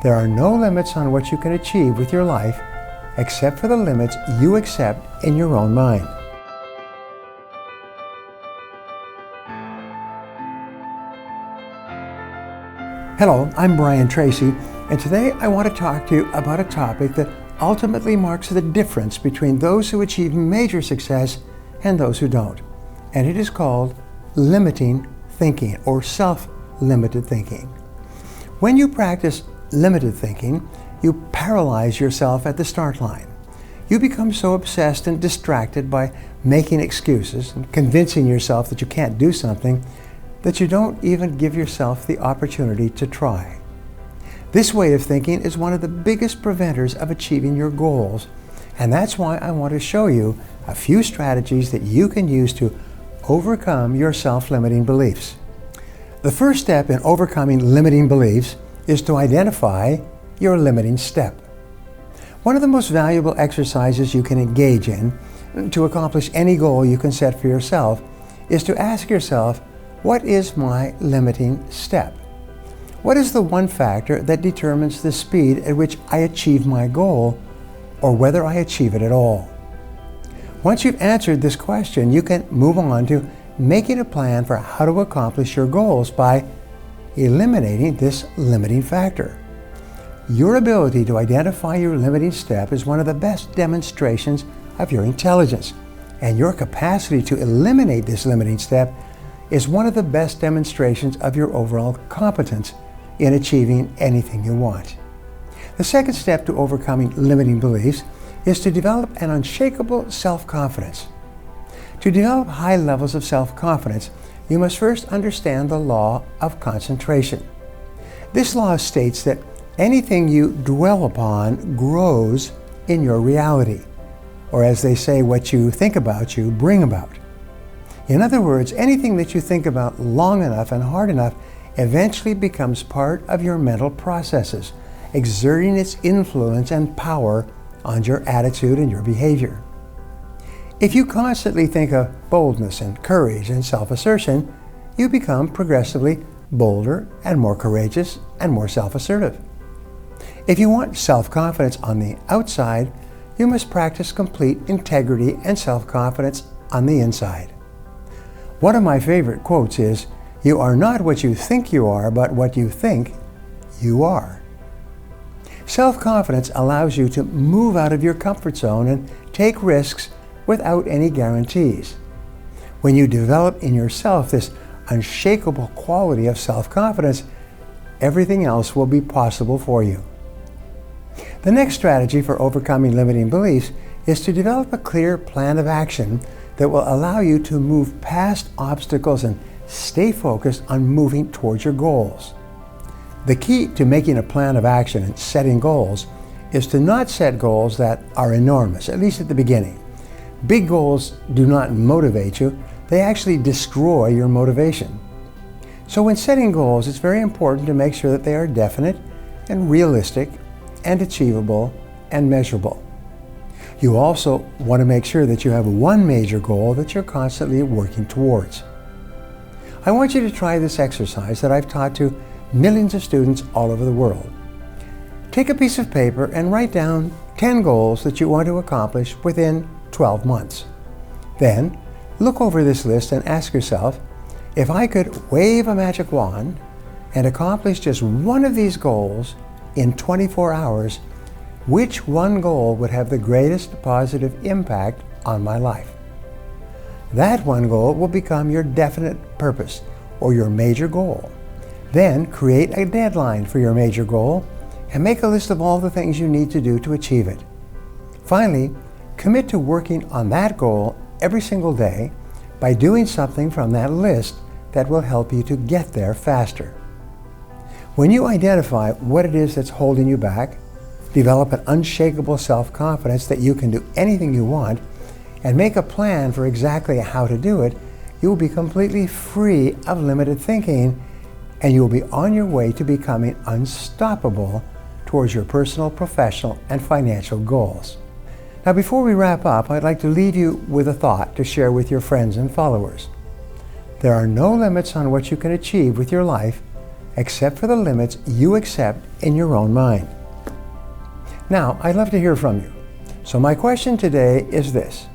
There are no limits on what you can achieve with your life except for the limits you accept in your own mind. Hello, I'm Brian Tracy, and today I want to talk to you about a topic that ultimately marks the difference between those who achieve major success and those who don't. And it is called limiting thinking, or self-limited thinking. When you practice limited thinking, you paralyze yourself at the start line. You become so obsessed and distracted by making excuses and convincing yourself that you can't do something that you don't even give yourself the opportunity to try. This way of thinking is one of the biggest preventers of achieving your goals, and that's why I want to show you a few strategies that you can use to overcome your self-limiting beliefs. The first step in overcoming limiting beliefs is to identify your limiting step. One of the most valuable exercises you can engage in to accomplish any goal you can set for yourself is to ask yourself, what is my limiting step? What is the one factor that determines the speed at which I achieve my goal, or whether I achieve it at all? Once you've answered this question, you can move on to making a plan for how to accomplish your goals by eliminating this limiting factor. Your ability to identify your limiting step is one of the best demonstrations of your intelligence, and your capacity to eliminate this limiting step is one of the best demonstrations of your overall competence in achieving anything you want. The second step to overcoming limiting beliefs is to develop an unshakable self-confidence. To develop high levels of self-confidence, you must first understand the law of concentration. This law states that anything you dwell upon grows in your reality, or as they say, what you think about, you bring about. In other words, anything that you think about long enough and hard enough eventually becomes part of your mental processes, exerting its influence and power on your attitude and your behavior. If you constantly think of boldness and courage and self-assertion, you become progressively bolder and more courageous and more self-assertive. If you want self-confidence on the outside, you must practice complete integrity and self-confidence on the inside. One of my favorite quotes is, "You are not what you think you are, but what you think you are." Self-confidence allows you to move out of your comfort zone and take risks without any guarantees. When you develop in yourself this unshakable quality of self-confidence, everything else will be possible for you. The next strategy for overcoming limiting beliefs is to develop a clear plan of action that will allow you to move past obstacles and stay focused on moving towards your goals. The key to making a plan of action and setting goals is to not set goals that are enormous, at least at the beginning. Big goals do not motivate you, they actually destroy your motivation. So when setting goals, it's very important to make sure that they are definite and realistic and achievable and measurable. You also want to make sure that you have one major goal that you're constantly working towards. I want you to try this exercise that I've taught to millions of students all over the world. Take a piece of paper and write down 10 goals that you want to accomplish within 12 months. Then, look over this list and ask yourself, if I could wave a magic wand and accomplish just one of these goals in 24 hours, which one goal would have the greatest positive impact on my life? That one goal will become your definite purpose or your major goal. Then create a deadline for your major goal and make a list of all the things you need to do to achieve it. Finally, commit to working on that goal every single day by doing something from that list that will help you to get there faster. When you identify what it is that's holding you back, develop an unshakable self-confidence that you can do anything you want, and make a plan for exactly how to do it, you will be completely free of limited thinking, and you will be on your way to becoming unstoppable towards your personal, professional, and financial goals. Now, before we wrap up, I'd like to leave you with a thought to share with your friends and followers. There are no limits on what you can achieve with your life except for the limits you accept in your own mind. Now, I'd love to hear from you. So my question today is this: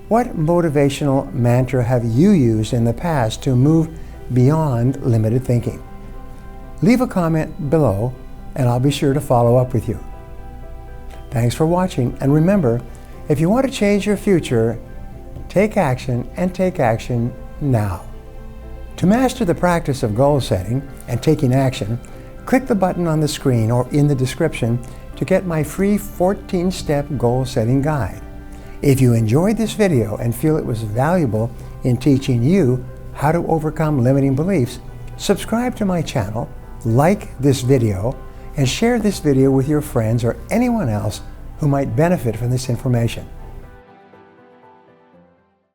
what motivational mantra have you used in the past to move beyond limited thinking? Leave a comment below and I'll be sure to follow up with you. Thanks for watching, and remember, if you want to change your future, take action, and take action now. To master the practice of goal setting and taking action, click the button on the screen or in the description to get my free 14-step goal setting guide. If you enjoyed this video and feel it was valuable in teaching you how to overcome limiting beliefs, subscribe to my channel, like this video, and share this video with your friends or anyone else who might benefit from this information.